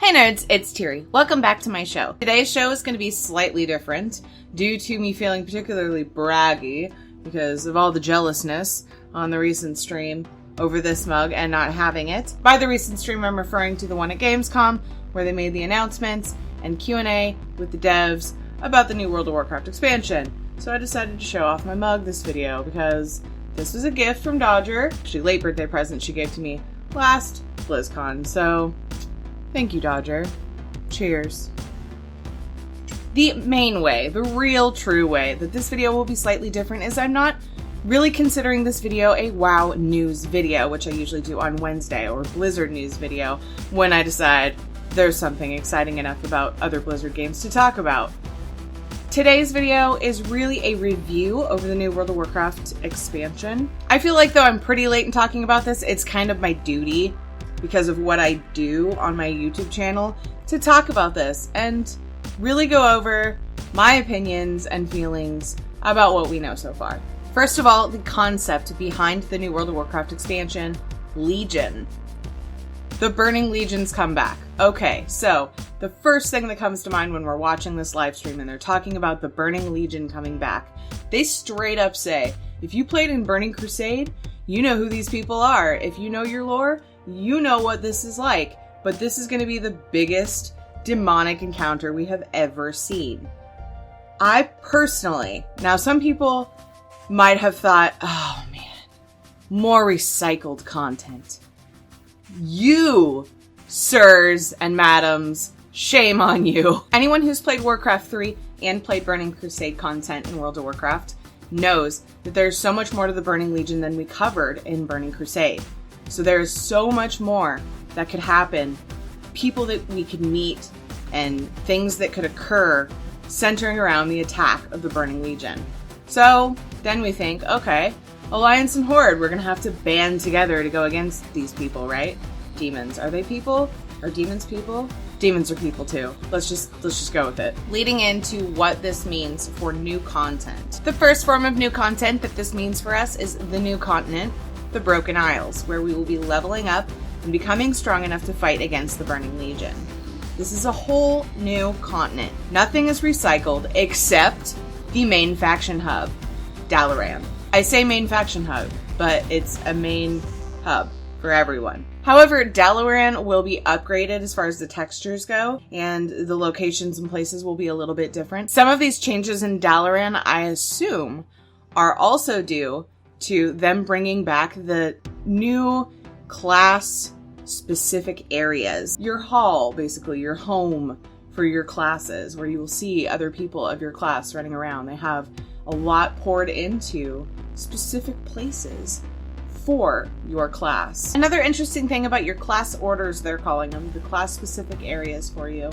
Hey nerds, it's Tiri. Welcome back to my show. Today's show is going to be slightly different due to me feeling particularly braggy because of all the jealousness on the recent stream over this mug and not having it. By the recent stream, I'm referring to the one at Gamescom where they made the announcements and Q&A with the devs about the new World of Warcraft expansion. So I decided to show off my mug this video because this was a gift from Dodger. Actually, late birthday present she gave to me last BlizzCon. So thank you, Dodger. Cheers. The main way, the real true way that this video will be slightly different is I'm not really considering this video a WoW news video, which I usually do on Wednesday, or Blizzard news video when I decide there's something exciting enough about other Blizzard games to talk about. Today's video is really a review over the new World of Warcraft expansion. I feel like though I'm pretty late in talking about this, it's kind of my duty because of what I do on my YouTube channel to talk about this and really go over my opinions and feelings about what we know so far. First of all, the concept behind the new World of Warcraft expansion, Legion. The Burning Legions come back. Okay, so the first thing that comes to mind when we're watching this live stream and they're talking about the Burning Legion coming back, they straight up say, if you played in Burning Crusade, you know who these people are. If you know your lore, you know what this is like. But this is going to be the biggest demonic encounter we have ever seen. I personally, now some people might have thought, oh man, more recycled content. You, sirs and madams, shame on you. Anyone who's played Warcraft 3 and played Burning Crusade content in World of Warcraft knows that there's so much more to the Burning Legion than we covered in Burning Crusade. So there's so much more that could happen, people that we could meet, and things that could occur centering around the attack of the Burning Legion. So then we think, okay, Alliance and Horde, we're gonna have to band together to go against these people, right? Demons. Are they people? Are demons people? Demons are people too. Let's just go with it. Leading into what this means for new content. The first form of new content that this means for us is the new continent, the Broken Isles, where we will be leveling up and becoming strong enough to fight against the Burning Legion. This is a whole new continent. Nothing is recycled except the main faction hub, Dalaran. I say main faction hub, but it's a main hub for everyone. However, Dalaran will be upgraded as far as the textures go, and the locations and places will be a little bit different. Some of these changes in Dalaran, I assume, are also due to them bringing back the new class-specific areas. Your hall, basically, your home for your classes, where you will see other people of your class running around. They have a lot poured into specific places for your class. Another interesting thing about your class orders, they're calling them, the class-specific areas for you,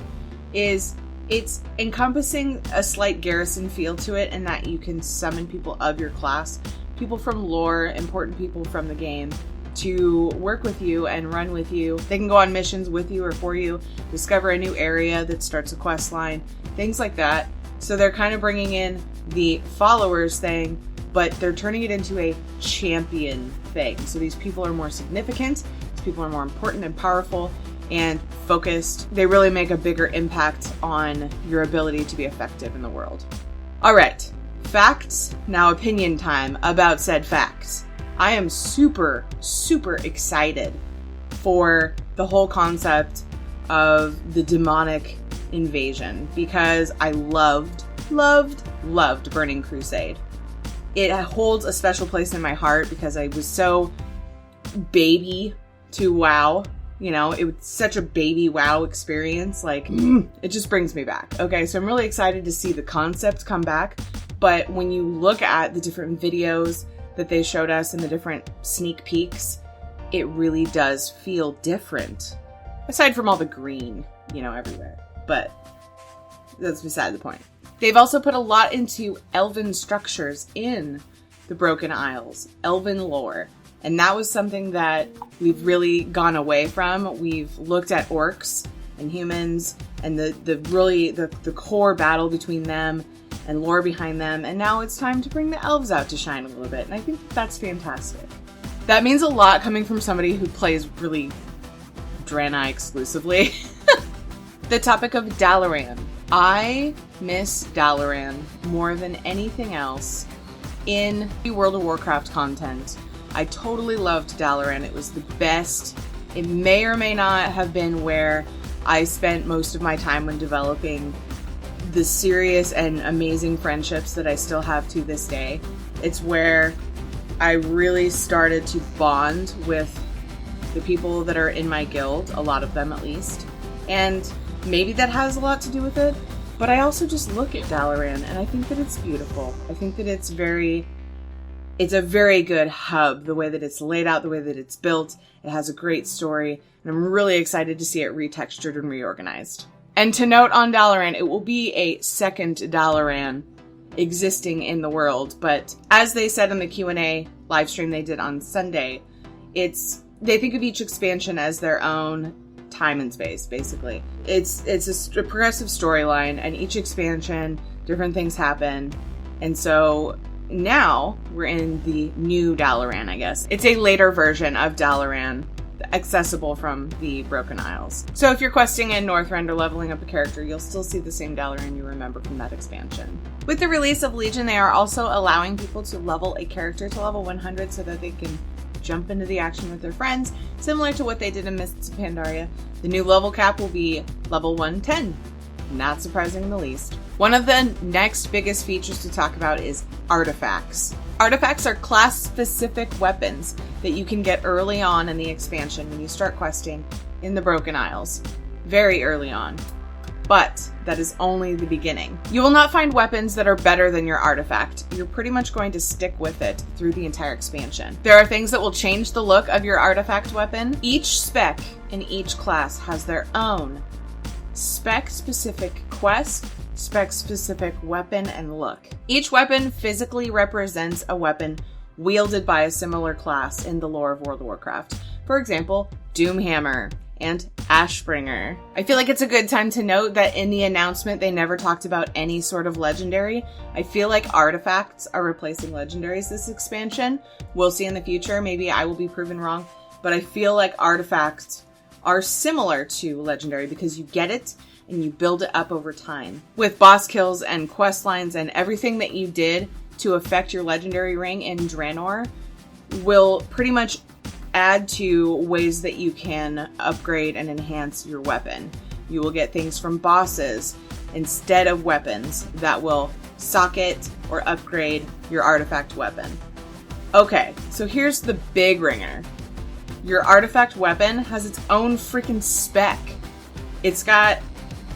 is it's encompassing a slight garrison feel to it in that you can summon people of your class, people from lore, important people from the game, to work with you and run with you. They can go on missions with you or for you, discover a new area that starts a quest line, things like that. So they're kind of bringing in the followers thing, but they're turning it into a champion thing. So these people are more significant, these people are more important and powerful and focused. They really make a bigger impact on your ability to be effective in the world. All right, facts, now opinion time about said facts. I am super, super excited for the whole concept of the demonic invasion because I loved Burning Crusade. It holds a special place in my heart because I was so baby to WoW. You know, it was such a baby WoW experience. Like, it just brings me back. Okay, so I'm really excited to see the concept come back. But when you look at the different videos that they showed us and the different sneak peeks, it really does feel different. Aside from all the green, you know, everywhere. But that's beside the point. They've also put a lot into elven structures in the Broken Isles, elven lore. And that was something that we've really gone away from. We've looked at orcs and humans and the core battle between them and lore behind them. And now it's time to bring the elves out to shine a little bit. And I think that's fantastic. That means a lot coming from somebody who plays really Draenei exclusively. the topic of Dalaran. I miss Dalaran more than anything else in the World of Warcraft content. I totally loved Dalaran. It was the best. It may or may not have been where I spent most of my time when developing the serious and amazing friendships that I still have to this day. It's where I really started to bond with the people that are in my guild, a lot of them at least. And maybe that has a lot to do with it, but I also just look at Dalaran and I think that it's beautiful. I think that it's a very good hub, the way that it's laid out, the way that it's built. It has a great story, and I'm really excited to see it retextured and reorganized. And to note on Dalaran, it will be a second Dalaran existing in the world, but as they said in the Q&A live stream they did on Sunday, they think of each expansion as their own time and space, basically. It's a progressive storyline, and each expansion, different things happen, and so now we're in the new Dalaran, I guess. It's a later version of Dalaran, accessible from the Broken Isles. So if you're questing in Northrend or leveling up a character, you'll still see the same Dalaran you remember from that expansion. With the release of Legion, they are also allowing people to level a character to level 100 so that they can jump into the action with their friends, similar to what they did in Mists of Pandaria. The new level cap will be level 110. Not surprising in the least. One of the next biggest features to talk about is artifacts. Artifacts are class-specific weapons that you can get early on in the expansion when you start questing in the Broken Isles. Very early on. But that is only the beginning. You will not find weapons that are better than your artifact. You're pretty much going to stick with it through the entire expansion. There are things that will change the look of your artifact weapon. Each spec in each class has their own spec-specific quest, spec-specific weapon, and look. Each weapon physically represents a weapon wielded by a similar class in the lore of World of Warcraft. For example, Doomhammer and Ashbringer. I feel like it's a good time to note that in the announcement they never talked about any sort of legendary. I feel like artifacts are replacing legendaries this expansion. We'll see in the future. Maybe I will be proven wrong, but I feel like artifacts are similar to legendary because you get it and you build it up over time. With boss kills and quest lines and everything that you did to affect your legendary ring in Draenor will pretty much add to ways that you can upgrade and enhance your weapon. You will get things from bosses instead of weapons that will socket or upgrade your artifact weapon. Okay, so here's the big ringer. Your artifact weapon has its own freaking spec. It's got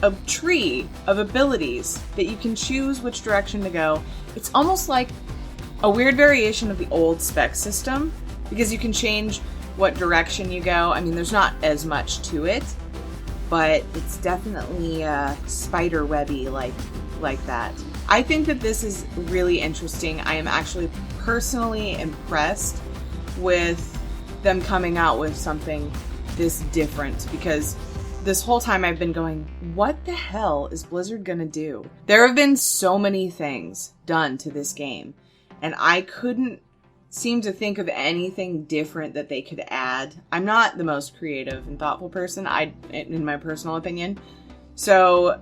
a tree of abilities that you can choose which direction to go. It's almost like a weird variation of the old spec system because you can change what direction you go. I mean, there's not as much to it, but it's definitely spider webby like that. I think that this is really interesting. I am actually personally impressed with them coming out with something this different because this whole time I've been going, what the hell is Blizzard gonna do? There have been so many things done to this game, and I couldn't seem to think of anything different that they could add. I'm not the most creative and thoughtful person, in my personal opinion. So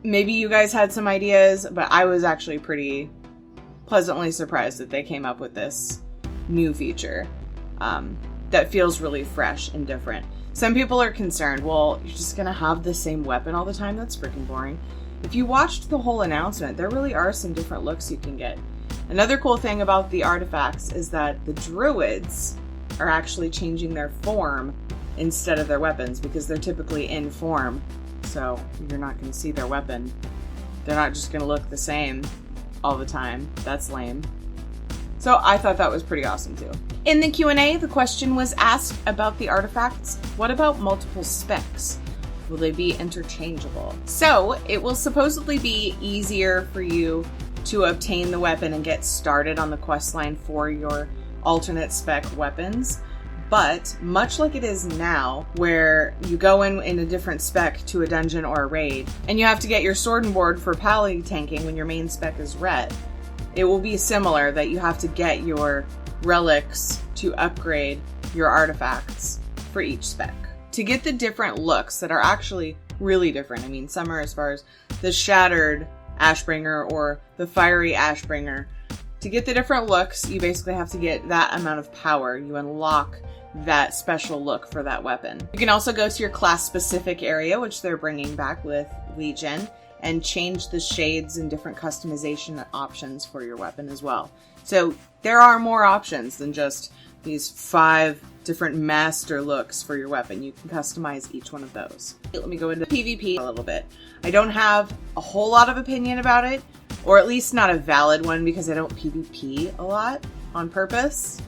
maybe you guys had some ideas, but I was actually pretty pleasantly surprised that they came up with this new feature that feels really fresh and different. Some people are concerned, well, you're just gonna have the same weapon all the time? That's freaking boring. If you watched the whole announcement, there really are some different looks you can get. Another cool thing about the artifacts is that the druids are actually changing their form instead of their weapons because they're typically in form. So you're not going to see their weapon. They're not just going to look the same all the time. That's lame. So I thought that was pretty awesome too. In the Q&A, the question was asked about the artifacts. What about multiple specs? Will they be interchangeable? So it will supposedly be easier for you to obtain the weapon and get started on the quest line for your alternate spec weapons. But much like it is now, where you go in a different spec to a dungeon or a raid, and you have to get your sword and board for pally tanking when your main spec is red, it will be similar that you have to get your relics to upgrade your artifacts for each spec. To get the different looks that are actually really different. I mean, some are as far as the Shattered Ashbringer or the Fiery Ashbringer. To get the different looks, you basically have to get that amount of power. You unlock that special look for that weapon. You can also go to your class-specific area, which they're bringing back with Legion, and change the shades and different customization options for your weapon as well. So there are more options than just these 5 different master looks for your weapon. You can customize each one of those. Let me go into PvP a little bit. I don't have a whole lot of opinion about it, or at least not a valid one, because I don't PvP a lot on purpose.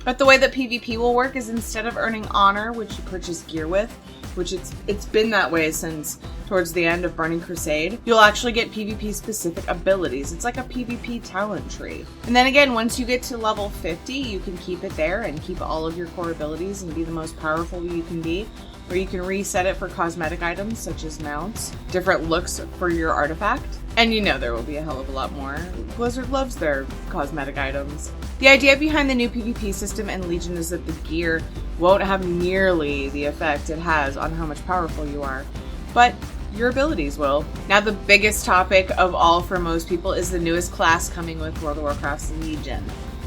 But the way that PvP will work is instead of earning honor, which you purchase gear with, which it's been that way since towards the end of Burning Crusade, you'll actually get PvP specific abilities. It's like a PvP talent tree. And then again, once you get to level 50, you can keep it there and keep all of your core abilities and be the most powerful you can be. Or you can reset it for cosmetic items such as mounts, different looks for your artifact. And you know there will be a hell of a lot more. Blizzard loves their cosmetic items. The idea behind the new PvP system in Legion is that the gear won't have nearly the effect it has on how much powerful you are, but your abilities will. Now the biggest topic of all for most people is the newest class coming with World of Warcraft's Legion,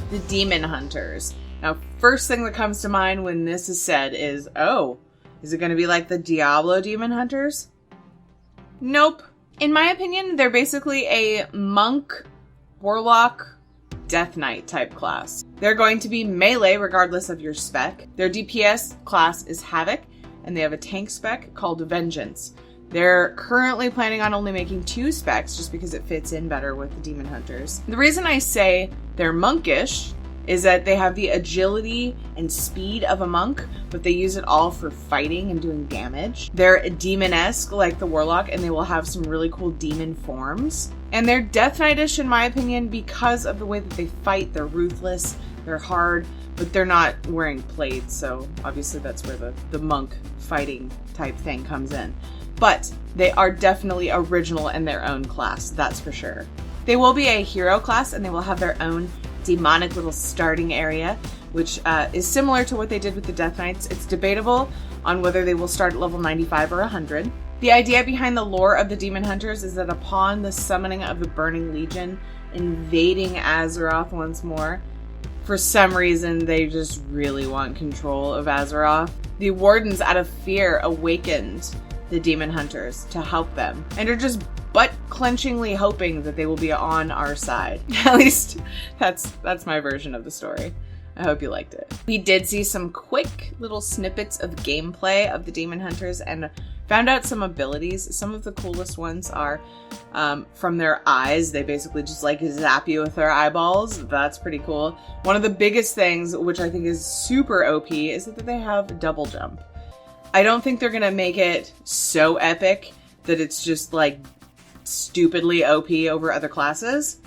the Demon Hunters. Now first thing that comes to mind when this is said is, oh, is it going to be like the Diablo Demon Hunters? Nope. In my opinion, they're basically a monk, warlock, Death Knight type class. They're going to be melee regardless of your spec. Their DPS class is Havoc, and they have a tank spec called Vengeance. They're currently planning on only making 2 specs just because it fits in better with the Demon Hunters. The reason I say they're monkish is that they have the agility and speed of a monk, but they use it all for fighting and doing damage. They're demon-esque like the warlock, and they will have some really cool demon forms. And they're Death Knight-ish in my opinion because of the way that they fight. They're ruthless, they're hard, but they're not wearing plates, so obviously that's where the monk fighting type thing comes in. But they are definitely original in their own class, that's for sure. They will be a hero class, and they will have their own demonic little starting area, which is similar to what they did with the Death Knights. It's debatable on whether they will start at level 95 or 100. The idea behind the lore of the Demon Hunters is that upon the summoning of the Burning Legion invading Azeroth once more, for some reason they just really want control of Azeroth. The Wardens, out of fear, awakened the Demon Hunters to help them, and are just butt-clenchingly hoping that they will be on our side. At least that's my version of the story. I hope you liked it. We did see some quick little snippets of gameplay of the Demon Hunters and found out some abilities. Some of the coolest ones are from their eyes. They basically just like zap you with their eyeballs. That's pretty cool. One of the biggest things, which I think is super OP, is that they have double jump. I don't think they're gonna make it so epic that it's just like stupidly OP over other classes,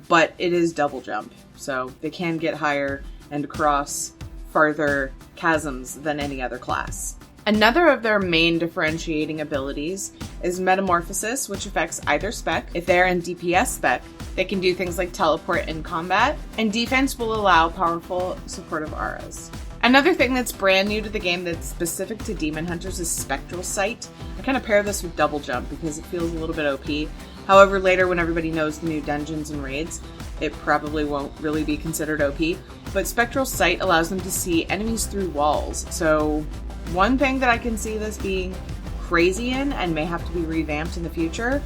but it is double jump, so they can get higher and cross farther chasms than any other class. Another of their main differentiating abilities is Metamorphosis, which affects either spec. If they're in DPS spec, they can do things like teleport in combat, and defense will allow powerful supportive auras. Another thing that's brand new to the game that's specific to Demon Hunters is Spectral Site. I kind of pair this with double jump because it feels a little bit OP. However, later when everybody knows the new dungeons and raids, it probably won't really be considered OP. But Spectral Sight allows them to see enemies through walls. So one thing that I can see this being crazy in and may have to be revamped in the future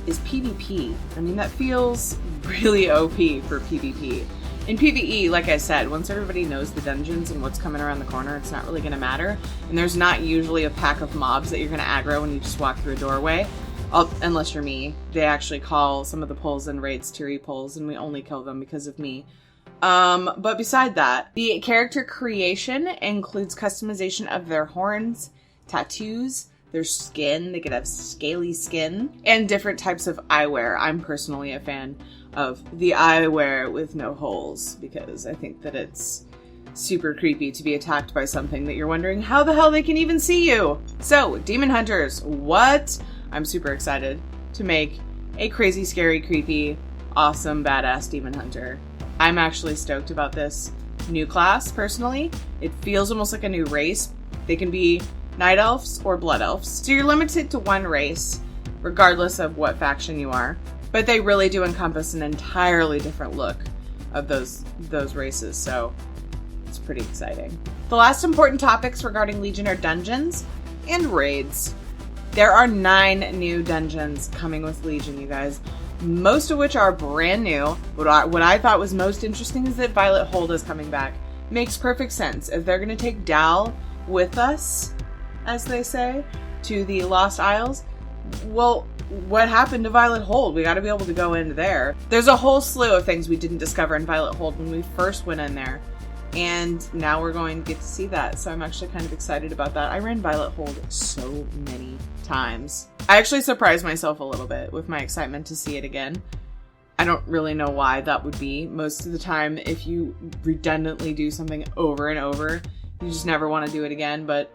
is PvP. I mean, that feels really OP for PvP. In PvE, like I said, once everybody knows the dungeons and what's coming around the corner, it's not really going to matter. And there's not usually a pack of mobs that you're going to aggro when you just walk through a doorway. Unless you're me. They actually call some of the pulls and raids Tiri pulls, and we only kill them because of me. But beside that, the character creation includes customization of their horns, tattoos, their skin. They could have scaly skin, and different types of eyewear. I'm personally a fan of the eyewear with no holes because I think that it's super creepy to be attacked by something that you're wondering how the hell they can even see you. So, Demon Hunters, what? I'm super excited to make a crazy, scary, creepy, awesome, badass Demon Hunter. I'm actually stoked about this new class, personally. It feels almost like a new race. They can be Night Elves or Blood Elves. So you're limited to one race, regardless of what faction you are. But they really do encompass an entirely different look of those races, so it's pretty exciting. The last important topics regarding Legion are dungeons and raids. There are 9 new dungeons coming with Legion, you guys, most of which are brand new. What I thought was most interesting is that Violet Hold is coming back. Makes perfect sense. If they're going to take Dal with us, as they say, to the Lost Isles, well, what happened to Violet Hold? We got to be able to go into there. There's a whole slew of things we didn't discover in Violet Hold when we first went in there. And now we're going to get to see that. So I'm actually kind of excited about that. I ran Violet Hold so many times. I actually surprised myself a little bit with my excitement to see it again. I don't really know why that would be. Most of the time, if you redundantly do something over and over, you just never want to do it again, but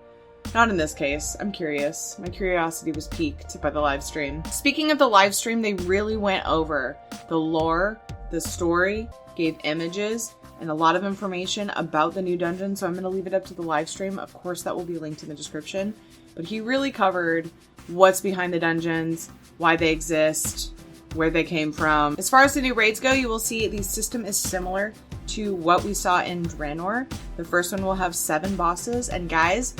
not in this case. I'm curious. My curiosity was piqued by the live stream. Speaking of the live stream, they really went over the lore, the story, gave images, and a lot of information about the new dungeon, so I'm going to leave it up to the live stream. Of course, that will be linked in the description. But he really covered what's behind the dungeons, why they exist, where they came from. As far as the new raids go, you will see the system is similar to what we saw in Draenor. The first one will have 7 bosses, and guys,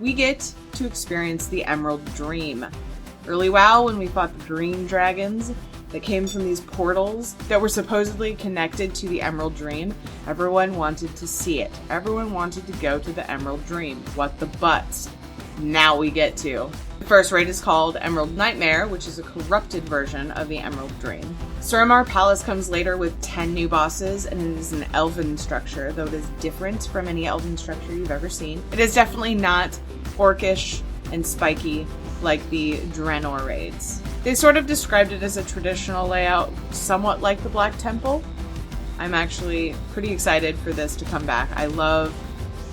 we get to experience the Emerald Dream. Early WoW, when we fought the green dragons that came from these portals that were supposedly connected to the Emerald Dream, everyone wanted to see it. Everyone wanted to go to the Emerald Dream. What the butts? Now we get to. The first raid is called Emerald Nightmare, which is a corrupted version of the Emerald Dream. Suramar Palace comes later with 10 new bosses, and it is an elven structure, though it is different from any elven structure you've ever seen. It is definitely not orcish and spiky like the Draenor raids. They sort of described it as a traditional layout, somewhat like the Black Temple. I'm actually pretty excited for this to come back. I love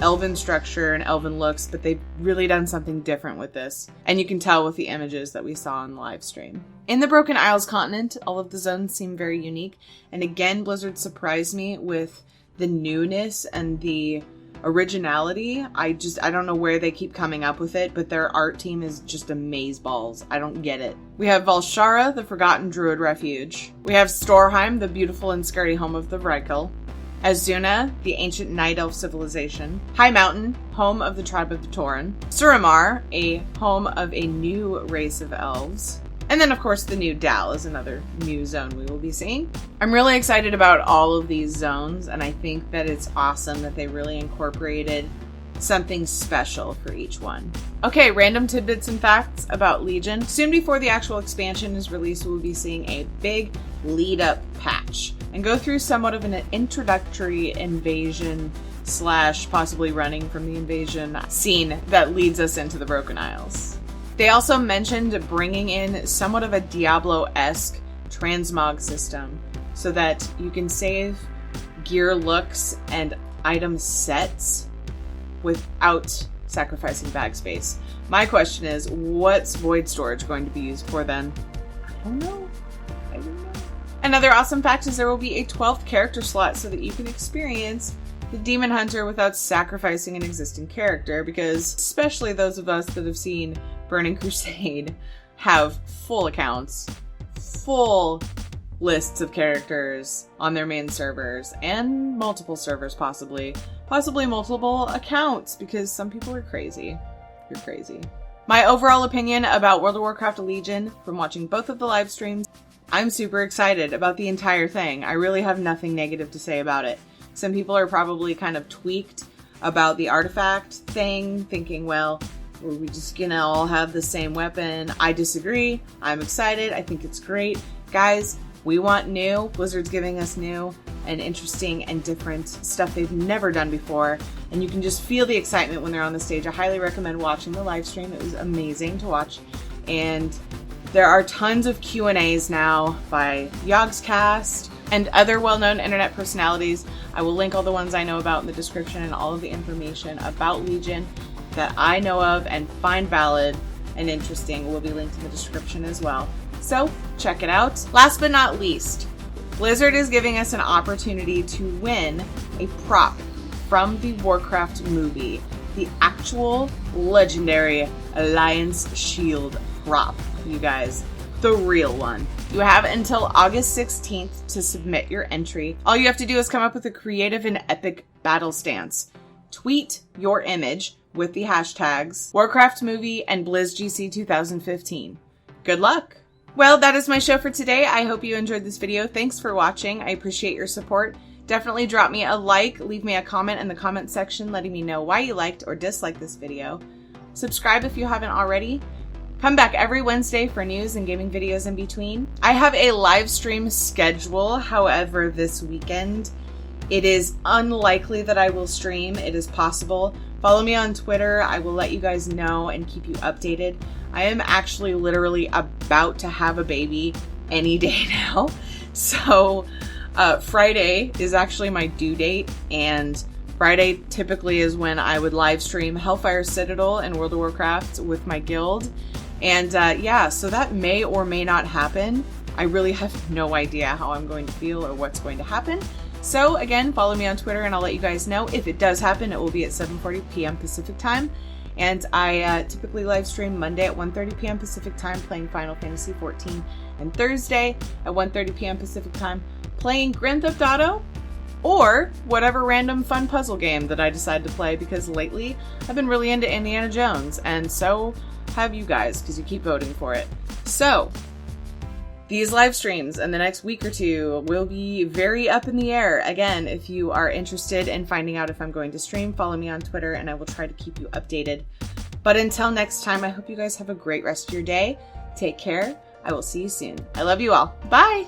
elven structure and elven looks, but they've really done something different with this. And you can tell with the images that we saw on the live stream. In the Broken Isles continent, all of the zones seem very unique. And again, Blizzard surprised me with the newness and the originality. I don't know where they keep coming up with it, but their art team is just amazeballs. I don't get it. We have Valshara, the Forgotten Druid Refuge. We have Storheim, the beautiful and scary home of the Vrykul. Azuna, the ancient Night Elf civilization. High Mountain, home of the tribe of the Tauren. Suramar, a home of a new race of elves. And then, of course, the new Dal is another new zone we will be seeing. I'm really excited about all of these zones, and I think that it's awesome that they really incorporated something special for each one. Okay, random tidbits and facts about Legion. Soon before the actual expansion is released, we'll be seeing a big lead-up patch and go through somewhat of an introductory invasion / possibly running from the invasion scene that leads us into the Broken Isles. They also mentioned bringing in somewhat of a Diablo-esque transmog system so that you can save gear looks and item sets without sacrificing bag space. My question is, what's void storage going to be used for then? I don't know. Another awesome fact is there will be a 12th character slot so that you can experience the Demon Hunter without sacrificing an existing character, because especially those of us that have seen Burning Crusade have full accounts, full lists of characters on their main servers, and multiple servers possibly multiple accounts, because some people are crazy. You're crazy. My overall opinion about World of Warcraft Legion from watching both of the live streams, I'm super excited about the entire thing. I really have nothing negative to say about it. Some people are probably kind of tweaked about the artifact thing, thinking, well, are we just gonna all have the same weapon? I disagree. I'm excited. I think it's great. Guys, we want new. Blizzard's giving us new and interesting and different stuff they've never done before. And you can just feel the excitement when they're on the stage. I highly recommend watching the live stream. It was amazing to watch. And there are tons of Q&As now by Yogscast and other well-known internet personalities. I will link all the ones I know about in the description, and all of the information about Legion that I know of and find valid and interesting will be linked in the description as well. So check it out. Last but not least, Blizzard is giving us an opportunity to win a prop from the Warcraft movie. the actual legendary Alliance Shield prop, you guys. The real one. You have until August 16th to submit your entry. All you have to do is come up with a creative and epic battle stance. Tweet your image with the hashtags Warcraft Movie and BlizzGC 2015. Good luck! Well, that is my show for today. I hope you enjoyed this video. Thanks for watching. I appreciate your support. Definitely drop me a like, leave me a comment in the comment section letting me know why you liked or disliked this video. Subscribe if you haven't already. Come back every Wednesday for news and gaming videos in between. I have a live stream schedule, however, this weekend. It is unlikely that I will stream. It is possible. Follow me on Twitter. I will let you guys know and keep you updated. I am actually literally about to have a baby any day now. So Friday is actually my due date, and Friday typically is when I would live stream Hellfire Citadel and World of Warcraft with my guild. And yeah, so that may or may not happen. I really have no idea how I'm going to feel or what's going to happen. So again, follow me on Twitter and I'll let you guys know. If it does happen, it will be at 7:40 p.m. Pacific time. And I typically live stream Monday at 1:30 p.m. Pacific time playing Final Fantasy XIV, and Thursday at 1:30 p.m. Pacific time playing Grand Theft Auto or whatever random fun puzzle game that I decide to play, because lately I've been really into Indiana Jones, and so have you guys because you keep voting for it. So these live streams in the next week or two will be very up in the air. Again, if you are interested in finding out if I'm going to stream, follow me on Twitter and I will try to keep you updated. But until next time, I hope you guys have a great rest of your day. Take care. I will see you soon. I love you all. Bye!